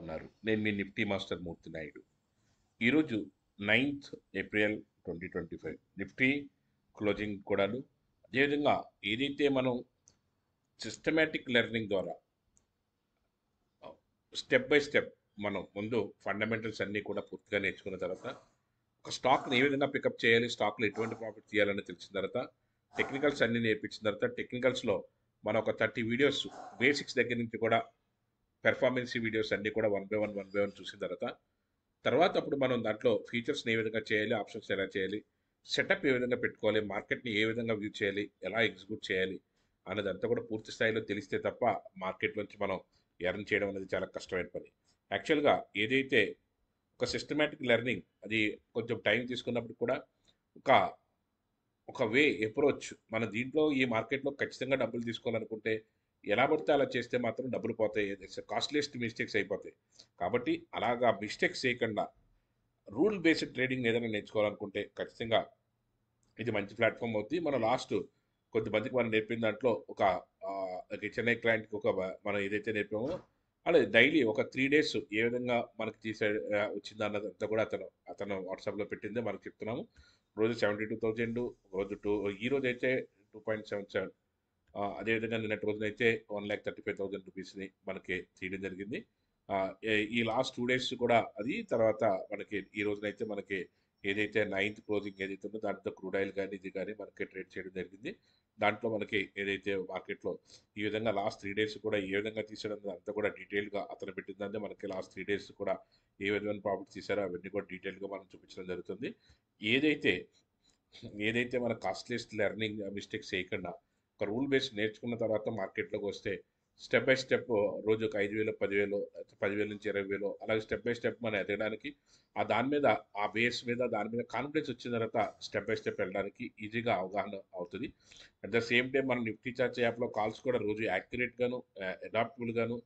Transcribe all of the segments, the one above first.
ఉన్నారు. నేను మీ Nifty master మూర్తి నాయుడు. ఈరోజు 9th ఏప్రిల్ 2025 నిఫ్టీ క్లోజింగ్ కూడాను. అదేవిధంగా ఏదైతే మనం సిస్టమేటిక్ లెర్నింగ్ ద్వారా స్టెప్ బై స్టెప్ మనం ముందు ఫండమెంటల్స్ అన్నీ కూడా పూర్తిగా నేర్చుకున్న తర్వాత ఒక స్టాక్ని ఏ విధంగా పికప్ చేయాలి, స్టాక్లో ఎటువంటి ప్రాఫిట్ తీయాలని తెలిసిన తర్వాత టెక్నికల్స్ అన్నీ నేర్పించిన తర్వాత టెక్నికల్స్లో మనం ఒక 30 వీడియోస్ బేసిక్స్ దగ్గర నుంచి కూడా పెర్ఫార్మెన్స్ వీడియోస్ అన్నీ కూడా వన్ బై వన్ చూసిన తర్వాత అప్పుడు మనం దాంట్లో ఫీచర్స్ని ఏ విధంగా చేయాలి, ఆప్షన్స్ ఎలా చేయాలి, సెటప్ ఏ విధంగా పెట్టుకోవాలి, మార్కెట్ని ఏ విధంగా వ్యూ చేయాలి, ఎలా ఎగ్జిక్యూట్ చేయాలి అన్నదంతా కూడా పూర్తి స్థాయిలో తెలిస్తే తప్ప మార్కెట్ నుంచి మనం ఎర్న్ చేయడం అనేది చాలా కష్టమైన పని. యాక్చువల్గా ఏదైతే ఒక సిస్టమేటిక్ లెర్నింగ్ అది కొంచెం టైం తీసుకున్నప్పుడు కూడా ఒక ఒక వే అప్రోచ్ మన దీంట్లో ఈ మార్కెట్లో ఖచ్చితంగా డబ్బులు తీసుకోవాలనుకుంటే ఎలా పడితే అలా చేస్తే మాత్రం డబ్బులు పోతాయి, కాస్ట్లీయెస్ట్ మిస్టేక్స్ అయిపోతాయి. కాబట్టి అలాగా మిస్టేక్స్ చేయకుండా రూల్ బేస్డ్ ట్రేడింగ్ ఏదైనా నేర్చుకోవాలనుకుంటే ఖచ్చితంగా ఇది మంచి ప్లాట్ఫామ్ అవుతుంది. మన లాస్ట్ కొద్దిమందికి మనం నేర్పిన దాంట్లో ఒక చెన్నై క్లయింట్కి మనం ఏదైతే నేర్పామో అదే డైలీ ఒక 3 days ఏ విధంగా మనకి వచ్చింది అన్నదంతా కూడా అతను వాట్సాప్లో పెట్టిందే మనకు చెప్తున్నాము. రోజు 72,000, రోజు ఈ రోజు అయితే 2.77, అదేవిధంగా నిన్నటి రోజునైతే 1,35,000 రూపీస్ని మనకి తీయడం జరిగింది. ఈ లాస్ట్ 2 days కూడా అది తర్వాత మనకి ఈ రోజునైతే మనకి ఏదైతే 9th క్లోజింగ్ ఏదైతే ఉందో దాంట్లో క్రూడ్ ఆయిల్ కానీ ఇది కానీ మనకి ట్రేడ్ చేయడం జరిగింది. దాంట్లో మనకి ఏదైతే మార్కెట్లో ఈ విధంగా లాస్ట్ 3 days కూడా ఏ విధంగా తీసాడో అంతా కూడా డీటెయిల్గా అతను పెట్టిందంటే మనకి లాస్ట్ 3 days కూడా ఏ విధమైన ప్రాఫిట్ తీసారో అవన్నీ కూడా డీటెయిల్గా మనం చూపించడం జరుగుతుంది. ఏదైతే ఏదైతే మన కాస్ట్లీయెస్ట్ లెర్నింగ్ మిస్టేక్స్ చేయకుండా ఒక రూల్ బేస్ నేర్చుకున్న తర్వాత మార్కెట్లోకి వస్తే స్టెప్ బై స్టెప్ రోజుకు 5,000, 10,000, 10,000 నుంచి 20,000 అలాగే స్టెప్ బై స్టెప్ మనం ఎదగడానికి దాని మీద ఆ బేస్ మీద దాని మీద కాన్ఫిడెన్స్ వచ్చిన తర్వాత స్టెప్ బై స్టెప్ వెళ్ళడానికి ఈజీగా అవగాహన అవుతుంది. అట్ ద సేమ్ టైం మన నిఫ్టీ చార్ట్ యాప్లో కాల్స్ కూడా రోజు యాక్యురేట్గాను, అడాప్టబుల్గాను,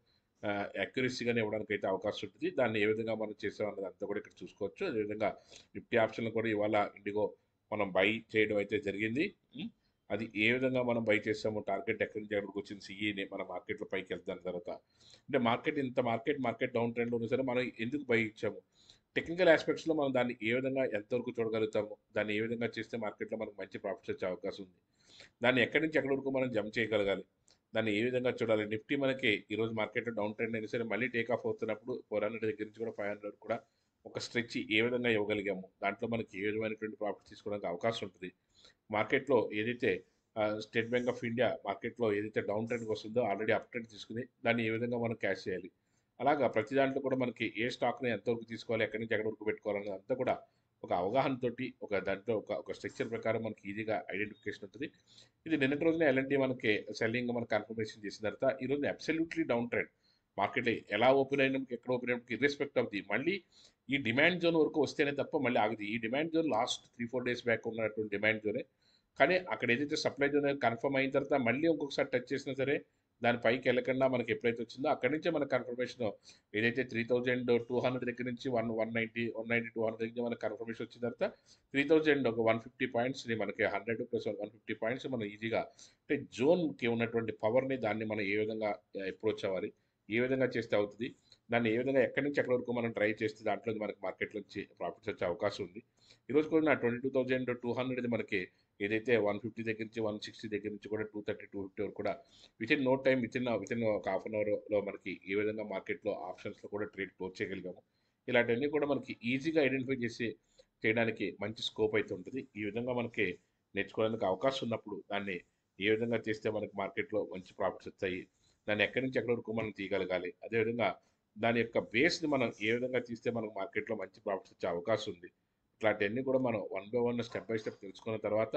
యాక్యురసీగానే ఇవ్వడానికి అయితే అవకాశం ఉంటుంది. దాన్ని ఏ విధంగా మనం చేసాం అన్నది అంతా కూడా ఇక్కడ చూసుకోవచ్చు. అదేవిధంగా నిఫ్టీ ఆప్షన్లు కూడా ఇవాళ ఇండిగో మనం బై చేయడం అయితే జరిగింది. అది ఏ విధంగా మనం బై చేసాము, టార్గెట్ ఎక్కడి నుంచి ఎక్కడికి వచ్చింది, సిఈని మన మార్కెట్లో పైకి వెళ్తాను తర్వాత అంటే మార్కెట్ డౌన్ ట్రెండ్లో ఉన్నా సరే మనం ఎందుకు బై ఇచ్చాము, టెక్నికల్ ఆస్పెక్ట్స్లో మనం దాన్ని ఏ విధంగా ఎంతవరకు చూడగలుగుతాము, దాన్ని ఏ విధంగా చేస్తే మార్కెట్లో మనకు మంచి ప్రాఫిట్స్ వచ్చే అవకాశం ఉంది, దాన్ని ఎక్కడి నుంచి ఎక్కడి వరకు మనం జంప్ చేయగలగాలి, దాన్ని ఏ విధంగా చూడాలి. నిఫ్టీ మనకి ఈరోజు మార్కెట్లో డౌన్ ట్రెండ్ అయినా సరే మళ్ళీ టేక్ ఆఫ్ అవుతున్నప్పుడు 400 దగ్గర నుంచి కూడా 500 కూడా ఒక స్ట్రెచ్ ఏ విధంగా ఇవ్వగలిగాము, దాంట్లో మనకి ఏ విధమైనటువంటి ప్రాఫిట్ తీసుకోవడానికి అవకాశం ఉంటుంది. మార్కెట్లో ఏదైతే స్టేట్ బ్యాంక్ ఆఫ్ ఇండియా మార్కెట్లో ఏదైతే డౌన్ ట్రెండ్కి వస్తుందో ఆల్రెడీ అప్ ట్రెండ్ తీసుకుని దాన్ని ఏ విధంగా మనం క్యాష్ చేయాలి, అలాగా ప్రతి దాంట్లో కూడా మనకి ఏ స్టాక్ని ఎంతవరకు తీసుకోవాలి, ఎక్కడి నుంచి ఎక్కడి వరకు పెట్టుకోవాలనేది అంతా కూడా ఒక అవగాహనతోటి ఒక దాంట్లో ఒక స్ట్రక్చర్ ప్రకారం మనకి ఈజీగా ఐడెంటిఫికేషన్ ఉంటుంది. ఇది నిన్నటి రోజున ఎల్ఎన్టీ మనకి సెల్లింగ్ మనకి కన్ఫర్మేషన్ చేసిన తర్వాత ఈరోజు అబ్సల్యూట్లీ డౌన్ ట్రెండ్ మార్కెట్ ఎలా ఓపెన్ అయినప్పుడు ఎక్కడ ఓపెన్ అయినప్పుడు ఇర్రెస్పెక్ట్ ఆఫ్ ది మళ్ళీ ఈ డిమాండ్ జోన్ వరకు వస్తేనే తప్ప మళ్ళీ ఆగదు. ఈ demand zone last 3-4 days back ఉన్నటువంటి డిమాండ్ జోనే. కానీ అక్కడ ఏదైతే సప్లై జోన్ కన్ఫర్మ్ అయిన తర్వాత మళ్ళీ ఇంకొకసారి టచ్ చేసినా సరే దాని పైకి వెళ్ళకుండా మనకి ఎప్పుడైతే వచ్చిందో అక్కడి నుంచే మన కన్ఫర్మేషన్ ఏదైతే 3,200 దగ్గర నుంచి 190, 200 దగ్గర మనకి కన్ఫర్మేషన్ వచ్చిన తర్వాత 3,000 ఒక 150 పాయింట్స్ని మనకి 100 ప్లస్ 150 పాయింట్స్ మనం ఈజీగా అంటే జోన్కి ఉన్నటువంటి పవర్ని దాన్ని మనం ఏ విధంగా అప్రోచ్ అవ్వాలి, ఏ విధంగా చేస్తే అవుతుంది, దాన్ని ఏ విధంగా ఎక్కడి నుంచి ఎక్కడి వరకు మనం ట్రై చేస్తే దాంట్లో మనకి మార్కెట్ నుంచి ప్రాఫిట్స్ వచ్చే అవకాశం ఉంది. ఈరోజు కూడా 22,200 మనకి ఏదైతే 150 దగ్గర నుంచి 160 దగ్గర నుంచి కూడా 230, 250 వరకు కూడా వితిన్ నో టైం వితిన్ ఒక హాఫ్ అన్ అవర్లో మనకి ఏ విధంగా మార్కెట్లో ఆప్షన్స్లో కూడా ట్రేడ్ క్లోజ్ చేయగలిగాము. ఇలాంటివన్నీ కూడా మనకి ఈజీగా ఐడెంటిఫై చేసి చేయడానికి మంచి స్కోప్ అయితే ఉంటుంది. ఈ విధంగా మనకి నేర్చుకోవడానికి అవకాశం ఉన్నప్పుడు దాన్ని ఏ విధంగా చేస్తే మనకి మార్కెట్లో మంచి ప్రాఫిట్స్ వస్తాయి, దాన్ని ఎక్కడి నుంచి ఎక్కడి వరకు మనం తీయగలగాలి, అదేవిధంగా దాని యొక్క బేస్ని మనం ఏ విధంగా తీస్తే మనకు మార్కెట్లో మంచి ప్రాఫిట్స్ వచ్చే అవకాశం ఉంది. ఇట్లాంటివన్నీ కూడా మనం one by one step by step తెలుసుకున్న తర్వాత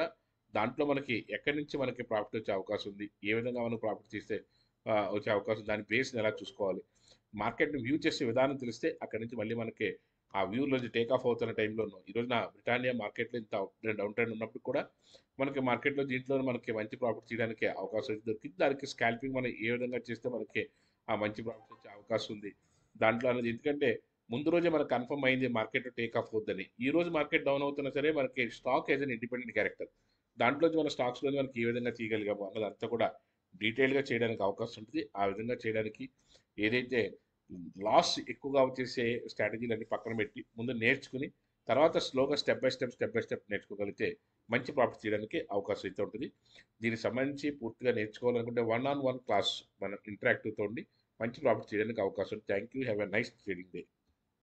దాంట్లో మనకి ఎక్కడి నుంచి మనకి ప్రాఫిట్ వచ్చే అవకాశం ఉంది, ఏ విధంగా మనం ప్రాఫిట్ తీస్తే వచ్చే అవకాశం, దాని బేస్ని ఎలా చూసుకోవాలి, మార్కెట్ని వ్యూ చేసే విధానం తెలిస్తే అక్కడి నుంచి మళ్ళీ మనకి ఆ వ్యూలో టేక్ ఆఫ్ అవుతున్న టైంలోనూ ఈరోజు నా బ్రిటానియా మార్కెట్లో ఇంత డౌన్ ట్రెండ్ ఉన్నప్పుడు కూడా మనకి మార్కెట్లో దీంట్లో మనకి మంచి ప్రాఫిట్ చేయడానికి అవకాశం దొరికింది. దానికి స్కాల్పింగ్ మనం ఏ విధంగా చేస్తే మనకి ఆ మంచి ప్రాఫిట్ వచ్చే అవకాశం ఉంది దాంట్లో అనేది. ఎందుకంటే ముందు రోజే మనకు కన్ఫర్మ్ అయింది మార్కెట్ టేక్ ఆఫ్ అవుద్దని. ఈ రోజు మార్కెట్ డౌన్ అవుతున్నా సరే మనకి stock as an independent character దాంట్లో మన స్టాక్స్లో మనకి ఏ విధంగా తీయగలిగాము అన్నదంతా కూడా డీటెయిల్గా చేయడానికి అవకాశం ఉంటుంది. ఆ విధంగా చేయడానికి ఏదైతే లాస్ ఎక్కువగా వచ్చేసే స్ట్రాటజీలన్నీ పక్కన పెట్టి ముందు నేర్చుకుని తర్వాత స్లోగా స్టెప్ బై స్టెప్ నేర్చుకోగలిగితే మంచి ప్రాఫిట్ చేయడానికి అవకాశం అయితే ఉంటుంది. దీనికి సంబంధించి పూర్తిగా నేర్చుకోవాలనుకుంటే వన్ ఆన్ వన్ క్లాస్ మనం ఇంటరాక్టివ్తో ఉండి మంచి ప్రాఫిట్ చేయడానికి అవకాశం. Thank you. Have a nice trading day.